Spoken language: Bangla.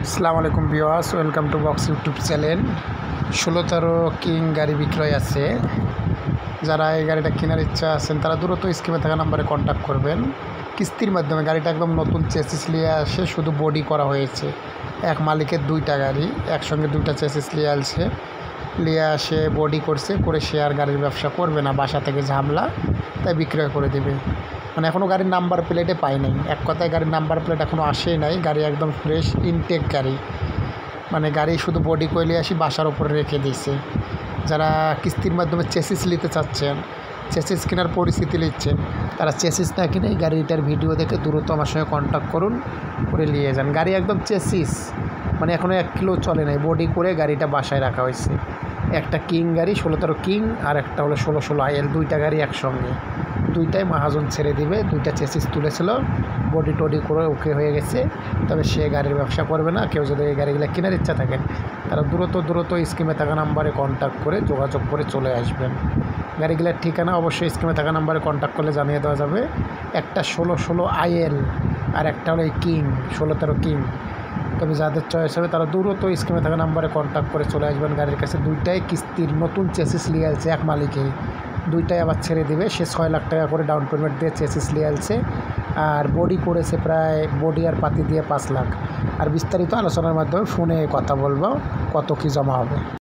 আসসালামু আলাইকুম viewers, welcome to box YouTube channel. 1613 king গাড়ি বিক্রয় আছে। যারা এই গাড়িটা কেনার ইচ্ছা আছেন তারা দ্রুত স্ক্রিনে থাকা নাম্বারে কন্ট্যাক্ট করবেন। কিস্তির মাধ্যমে গাড়িটা একদম নতুন চেসিস নিয়ে আসে, শুধু বডি করা হয়েছে। এক মালিকের দুইটা গাড়ি একসঙ্গে দুইটা চেসিস নিয়ে আসছে, নিয়ে আসে বডি করছে, করে সে আর গাড়ির ব্যবসা করবে না, বাসা থেকে ঝামলা, তাই বিক্রয় করে দেবে। মানে এখনও গাড়ির নাম্বার প্লেটে পাই নাই, এক কথায় গাড়ির নাম্বার প্লেট এখনও আসেই নাই। গাড়ি একদম ফ্রেশ ইনটেক গাড়ি, মানে গাড়ি শুধু বডি করে আসি বাসার উপরে রেখে দিয়েছে। যারা কিস্তির মাধ্যমে চেসিস নিতে চাচ্ছেন, চেসিস কেনার পরিস্থিতি নিচ্ছেন, তারা চেসিস না কিনে এই গাড়িটার ভিডিও দেখে দ্রুত আমার সঙ্গে কন্ট্যাক্ট করুন, করে নিয়ে যান। গাড়ি একদম চেসিস, মানে এখনও 1 কিলো চলে নাই, বডি করে গাড়িটা বাসায় রাখা হয়েছে। একটা কিং গাড়ি 1613 কিং, আর একটা হলো 1616 আইএল, দুইটা গাড়ি একসঙ্গে। দুইটাই মাহাজন ছেড়ে দিবে, দুইটা চেসিস তুলেছিল, বডি টডি করে ওকে হয়ে গেছে। তবে সে গাড়ির ব্যবসা করবে না। কেউ যদি এই গাড়িগুলো কেনার ইচ্ছা থাকেন তারা দ্রুত স্ক্রিনে থাকা নাম্বারে কন্ট্যাক্ট করে যোগাযোগ করে চলে আসবেন। গাড়িগুলোর ঠিকানা অবশ্যই স্ক্রিনে থাকা নাম্বারে কন্ট্যাক্ট করলে জানিয়ে দেওয়া যাবে। একটা 1616 আইএল আর একটা হলো এই কিং 1613 কিং। তবে যাদের চয়েস হবে তারা দ্রুত স্ক্রিনে থাকা নাম্বারে কন্ট্যাক্ট করে চলে আসবেন গাড়ির কাছে। দুইটাই কিস্তির নতুন চেসিস নিয়ে আসছে এক মালিকেই, দুইটাই আবার ছেড়ে দিবে। সে 6 লাখ টাকা করে ডাউন পেমেন্ট দিয়ে চেসিস নিয়ে আসছে, আর বডি করেছে প্রায়, বডি আর পাতি দিয়ে 5 লাখ। আর বিস্তারিত আলোচনার মাধ্যমে ফোনে কথা বলবো কত কী জমা হবে।